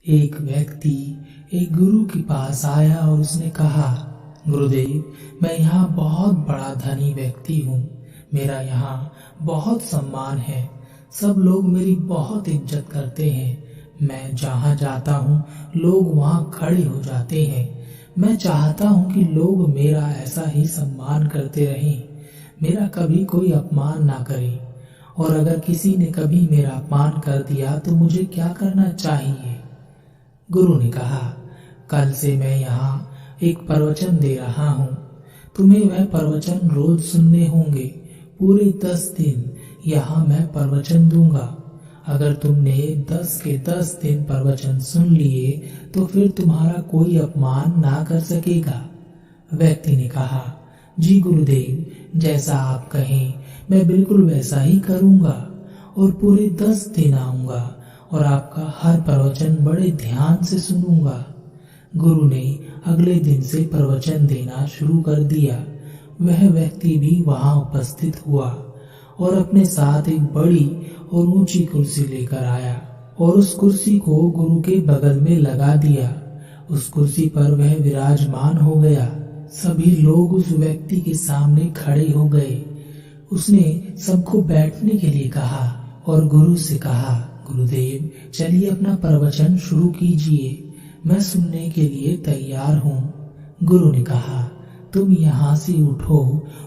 एक व्यक्ति एक गुरु के पास आया और उसने कहा, गुरुदेव, मैं यहाँ बहुत बड़ा धनी व्यक्ति हूँ। मेरा यहाँ बहुत सम्मान है। सब लोग मेरी बहुत इज्जत करते हैं। मैं जहाँ जाता हूँ लोग वहाँ खड़े हो जाते हैं। मैं चाहता हूँ कि लोग मेरा ऐसा ही सम्मान करते रहें, मेरा कभी कोई अपमान ना करे। और अगर किसी ने कभी मेरा अपमान कर दिया तो मुझे क्या करना चाहिए? गुरु ने कहा, कल से मैं यहाँ एक प्रवचन दे रहा हूँ। तुम्हें वह प्रवचन रोज सुनने होंगे। पूरे 10 दिन यहाँ मैं प्रवचन दूंगा। अगर तुमने 10 के 10 दिन प्रवचन सुन लिए तो फिर तुम्हारा कोई अपमान ना कर सकेगा। व्यक्ति ने कहा, जी गुरुदेव, जैसा आप कहें मैं बिल्कुल वैसा ही करूँगा और पूरे 10 दिन आऊँगा और आपका हर प्रवचन बड़े ध्यान से सुनूंगा। गुरु ने अगले दिन से प्रवचन देना शुरू कर दिया। वह व्यक्ति भी वहां उपस्थित हुआ और अपने साथ एक बड़ी और ऊंची कुर्सी लेकर आया और उस कुर्सी को गुरु के बगल में लगा दिया। उस कुर्सी पर वह विराजमान हो गया। सभी लोग उस व्यक्ति के सामने खड़े हो गए। उसने सबको बैठने के लिए कहा और गुरु से कहा, गुरुदेव, चलिए अपना प्रवचन शुरू कीजिए। मैं सुनने के लिए तैयार हूँ। गुरु ने कहा, तुम यहाँ से उठो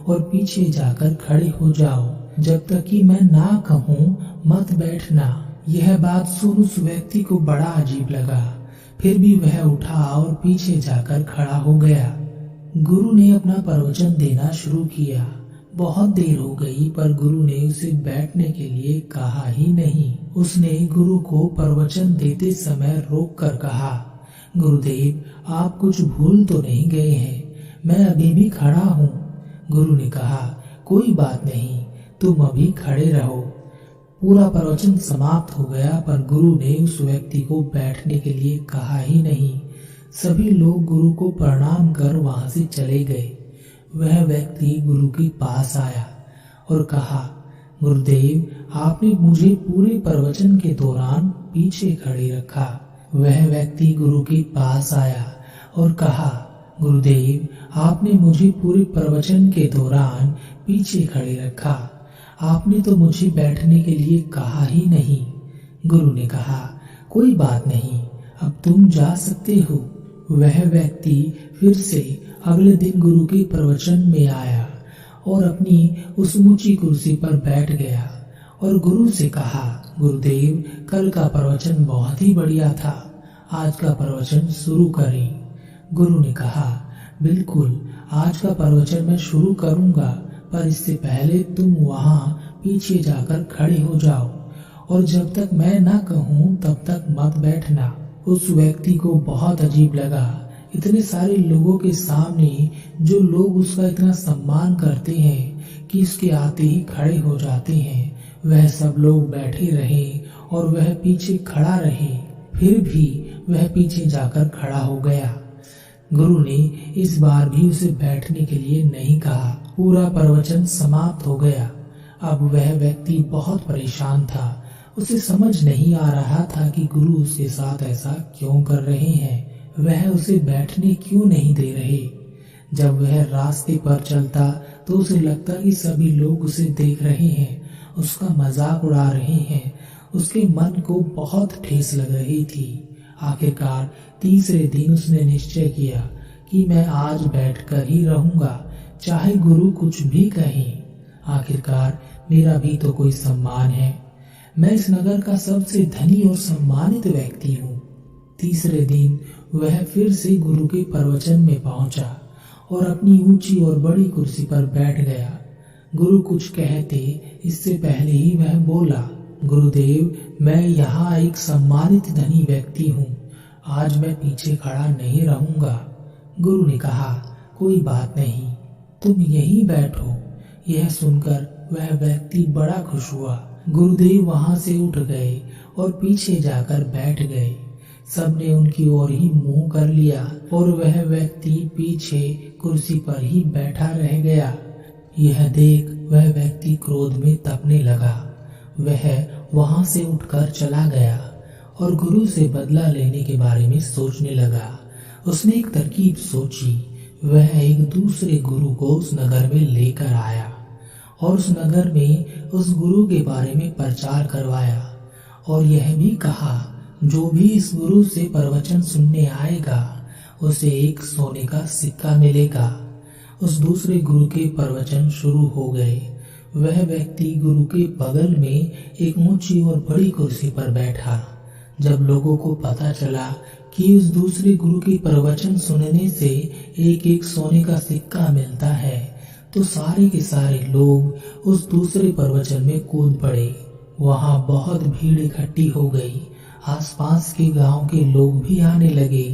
और पीछे जाकर खड़े हो जाओ। जब तक कि मैं ना कहूँ मत बैठना। यह बात सुन उस व्यक्ति को बड़ा अजीब लगा। फिर भी वह उठा और पीछे जाकर खड़ा हो गया। गुरु ने अपना प्रवचन देना शुरू किया। बहुत देर हो गई पर गुरु ने उसे बैठने के लिए कहा ही नहीं। उसने गुरु को प्रवचन देते समय रोक कर कहा, गुरुदेव, आप कुछ भूल तो नहीं गए हैं? मैं अभी भी खड़ा हूँ। गुरु ने कहा, कोई बात नहीं, तुम अभी खड़े रहो। पूरा प्रवचन समाप्त हो गया पर गुरु ने उस व्यक्ति को बैठने के लिए कहा ही नहीं। सभी लोग गुरु को प्रणाम कर वहां से चले गए। वह व्यक्ति गुरु के पास आया और कहा, गुरुदेव, आपने मुझे पूरे प्रवचन के दौरान पीछे खड़े रखा। वह व्यक्ति गुरु के पास आया और कहा, गुरुदेव, आपने मुझे पूरे प्रवचन के दौरान पीछे खड़े रखा। आपने तो मुझे बैठने के लिए कहा ही नहीं। गुरु ने कहा, कोई बात नहीं, अब तुम जा सकते हो। वह व्यक्ति फिर से अगले दिन गुरु के प्रवचन में आया और अपनी उस ऊंची कुर्सी पर बैठ गया और गुरु से कहा, गुरुदेव, कल का प्रवचन बहुत ही बढ़िया था। आज का प्रवचन शुरू करें। गुरु ने कहा, बिल्कुल, आज का प्रवचन मैं शुरू करूंगा, पर इससे पहले तुम वहां पीछे जाकर खड़े हो जाओ और जब तक मैं ना कहूं तब तक मत बैठना। उस व्यक्ति को बहुत अजीब लगा। इतने सारे लोगों के सामने जो लोग उसका इतना सम्मान करते हैं कि उसके आते ही खड़े हो जाते हैं, वह सब लोग बैठे रहे और वह पीछे खड़ा रहे। फिर भी वह पीछे जाकर खड़ा हो गया। गुरु ने इस बार भी उसे बैठने के लिए नहीं कहा। पूरा प्रवचन समाप्त हो गया। अब वह व्यक्ति बहुत परेशान था। उसे समझ नहीं आ रहा था कि गुरु उसके साथ ऐसा क्यों कर रहे हैं। वह उसे बैठने क्यों नहीं दे रहे। जब वह रास्ते पर चलता तो उसे लगता कि सभी लोग उसे देख रहे हैं, उसका मजाक उड़ा रहे हैं। उसके मन को बहुत ठेस लग रही थी। आखिरकार तीसरे दिन उसने निश्चय किया कि मैं आज बैठकर ही रहूंगा, चाहे गुरु कुछ भी कहें। आखिरकार मेरा भी तो कोई सम्मान है। मैं इस नगर का सबसे धनी और सम्मानित व्यक्ति हूँ। तीसरे दिन वह फिर से गुरु के प्रवचन में पहुंचा और अपनी ऊंची और बड़ी कुर्सी पर बैठ गया। गुरु कुछ कहते इससे पहले ही वह बोला, गुरुदेव, मैं यहाँ एक सम्मानित धनी व्यक्ति हूँ। आज मैं पीछे खड़ा नहीं रहूंगा। गुरु ने कहा, कोई बात नहीं, तुम यहीं बैठो। यह सुनकर वह व्यक्ति बड़ा खुश हुआ। गुरुदेव वहां से उठ गए और पीछे जाकर बैठ गए। सबने उनकी ओर ही मुंह कर लिया और वह व्यक्ति पीछे कुर्सी पर ही बैठा रह गया। यह देख वह व्यक्ति क्रोध में तपने लगा। वह वहां से उठकर चला गया और गुरु से बदला लेने के बारे में सोचने लगा। उसने एक तरकीब सोची। वह एक दूसरे गुरु को उस नगर में लेकर आया और उस नगर में उस गुरु के बारे में प्रचार करवाया और यह भी कहा, जो भी इस गुरु से प्रवचन सुनने आएगा उसे एक सोने का सिक्का मिलेगा। उस दूसरे गुरु के प्रवचन शुरू हो गए। वह व्यक्ति गुरु के बगल में एक ऊंची और बड़ी कुर्सी पर बैठा। जब लोगों को पता चला कि उस दूसरे गुरु के प्रवचन सुनने से एक एक सोने का सिक्का मिलता है, तो सारे के सारे लोग उस दूसरे प्रवचन में कूद पड़े। वहां बहुत भीड़ इकट्ठी हो गई। आसपास के गांव के लोग भी आने लगे।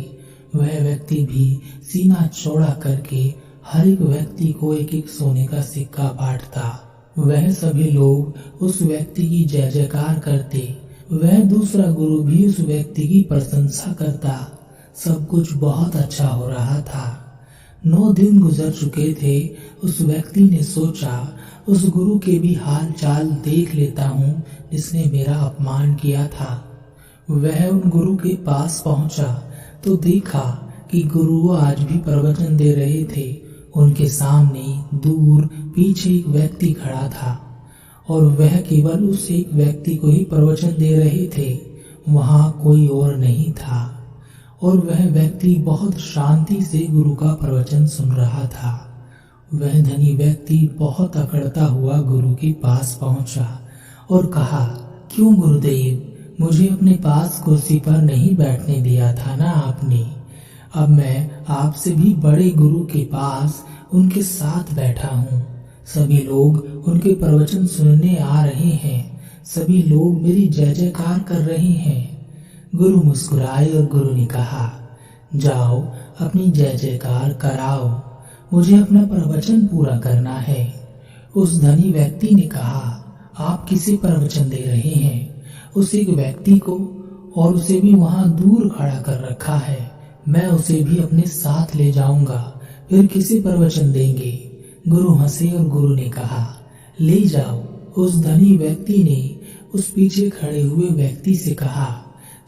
वह व्यक्ति भी सीना चौड़ा करके हर एक व्यक्ति को एक एक सोने का सिक्का बांटता। वह सभी लोग उस व्यक्ति की जय जयकार करते। वह दूसरा गुरु भी उस व्यक्ति की प्रशंसा करता। सब कुछ बहुत अच्छा हो रहा था। 9 दिन गुजर चुके थे। उस व्यक्ति ने सोचा, उस गुरु के भी हाल चाल देख लेता हूँ जिसने मेरा अपमान किया था। वह उन गुरु के पास पहुंचा तो देखा कि गुरु आज भी प्रवचन दे रहे थे। उनके सामने दूर पीछे एक व्यक्ति खड़ा था और वह केवल उस एक व्यक्ति को ही प्रवचन दे रहे थे। वहां कोई और नहीं था और वह व्यक्ति बहुत शांति से गुरु का प्रवचन सुन रहा था। वह धनी व्यक्ति बहुत अकड़ता हुआ गुरु के पास पहुंचा और कहा, क्यों गुरुदेव, मुझे अपने पास कुर्सी पर नहीं बैठने दिया था ना आपने। अब मैं आपसे भी बड़े गुरु के पास उनके साथ बैठा हूँ। सभी लोग उनके प्रवचन सुनने आ रहे हैं। सभी लोग मेरी जय जयकार कर रहे हैं। गुरु मुस्कुराए और गुरु ने कहा, जाओ अपनी जय जयकार कराओ, मुझे अपना प्रवचन पूरा करना है। उस धनी व्यक्ति ने कहा, आप किसे प्रवचन दे रहे हैं? उस एक व्यक्ति को, और उसे भी वहां दूर खड़ा कर रखा है। मैं उसे भी अपने साथ ले जाऊंगा, फिर किसे प्रवचन देंगे? गुरु हंसे और गुरु ने कहा, ले जाओ। उस धनी व्यक्ति ने उस पीछे खड़े हुए व्यक्ति से कहा,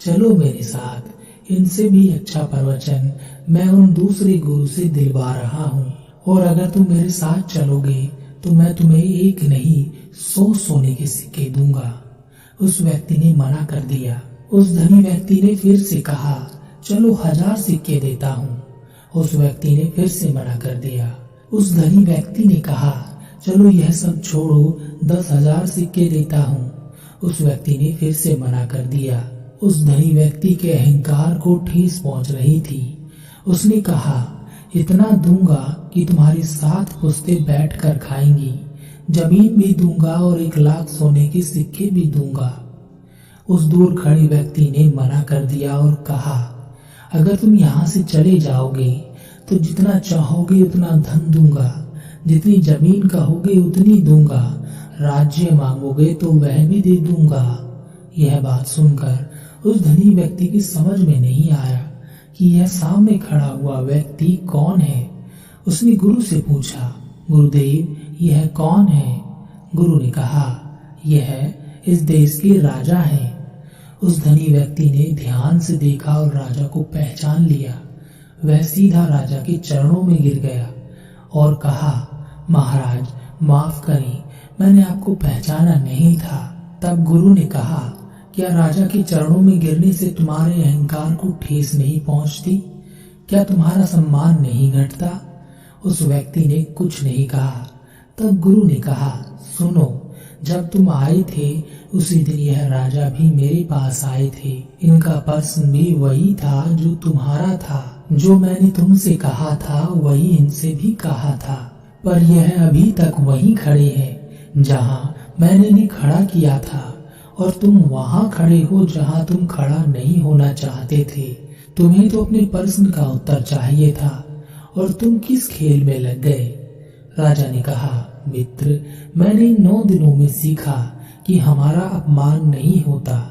चलो मेरे साथ, इनसे भी अच्छा प्रवचन मैं उन दूसरे गुरु से दिलवा रहा हूँ, और अगर तुम मेरे साथ चलोगे तो मैं तुम्हें एक नहीं 100 सोने के सिक्के दूंगा। उस व्यक्ति ने मना कर दिया। उस धनी व्यक्ति ने फिर से कहा, चलो 1000 सिक्के देता हूँ। उस व्यक्ति ने फिर से मना कर दिया। उस धनी व्यक्ति ने कहा, चलो यह सब छोड़ो, 10,000 सिक्के देता हूँ। उस व्यक्ति ने फिर से मना कर दिया। उस धनी व्यक्ति के अहंकार को ठेस पहुंच रही थी। उसने कहा, इतना दूंगा कि तुम्हारी 7 पुश्तें बैठकर खाएंगी। जमीन भी दूंगा और 1 लाख सोने के सिक्के भी दूंगा। उस दूर खड़े व्यक्ति ने मना कर दिया और कहा, अगर तुम यहाँ से चले जाओगे तो जितना चाहोगे उतना धन दूंगा, जितनी जमीन कहोगे उतनी दूंगा, राज्य मांगोगे तो वह भी दे दूंगा। यह बात सुनकर उस धनी व्यक्ति की समझ में नहीं आया कि यह सामने खड़ा हुआ व्यक्ति कौन है। उसने गुरु से पूछा, गुरुदेव यह कौन है? गुरु ने कहा, यह इस देश के राजा हैं। उस धनी व्यक्ति ने ध्यान से देखा और राजा को पहचान लिया। वह सीधा राजा के चरणों में गिर गया और कहा, महाराज माफ करें, मैंने आपको पहचाना नहीं था। तब गुरु ने कहा, क्या राजा के चरणों में गिरने से तुम्हारे अहंकार को ठेस नहीं पहुंचती? क्या तुम्हारा सम्मान नहीं घटता? उस व्यक्ति ने कुछ नहीं कहा। तब गुरु ने कहा, सुनो, जब तुम आए थे उसी दिन यह राजा भी मेरे पास आए थे। इनका प्रश्न भी वही था जो तुम्हारा था। जो मैंने तुमसे कहा था वही इनसे भी कहा था, पर यह अभी तक वहीं खड़े हैं जहां मैंने इन्हें खड़ा किया था, और तुम वहां खड़े हो जहां तुम खड़ा नहीं होना चाहते थे। तुम्हें तो अपने प्रश्न का उत्तर चाहिए था और तुम किस खेल में लग गए? राजा ने कहा, मित्र, मैंने इन 9 दिनों में सीखा कि हमारा अपमान नहीं होता,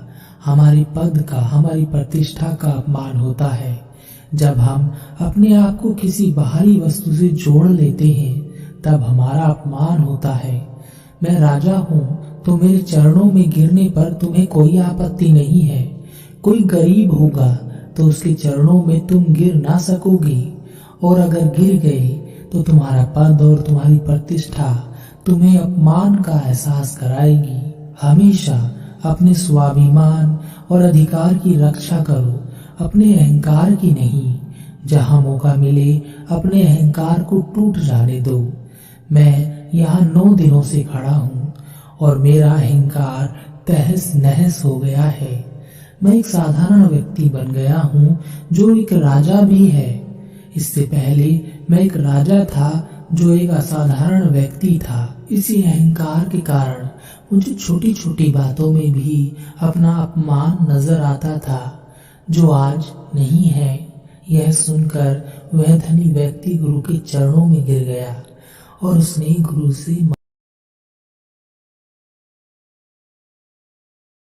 हमारे पद का, हमारी प्रतिष्ठा का अपमान होता है। जब हम अपने आप को किसी बाहरी वस्तु से जोड़ लेते हैं तब हमारा अपमान होता है। मैं राजा हूँ तो मेरे चरणों में गिरने पर तुम्हें कोई आपत्ति नहीं है। कोई गरीब होगा तो उसके चरणों में तुम गिर ना सकोगे, और अगर गिर गए तो तुम्हारा पद और तुम्हारी प्रतिष्ठा तुम्हें अपमान का एहसास कराएगी। हमेशा अपने स्वाभिमान और अधिकार की रक्षा करो, अपने अहंकार की नहीं। जहां मौका मिले अपने अहंकार को टूट जाने दो। मैं यहाँ 9 दिनों से खड़ा हूँ और मेरा अहंकार तहस नहस हो गया है। मैं एक साधारण व्यक्ति बन गया हूँ जो एक राजा भी है। इससे पहले मैं एक राजा था जो एक असाधारण व्यक्ति था। इसी अहंकार के कारण मुझे छोटी छोटी बातों में भी अपना अपमान नजर आता था, जो आज नहीं है। यह सुनकर वह धनी व्यक्ति गुरु के चरणों में गिर गया और उसने गुरु से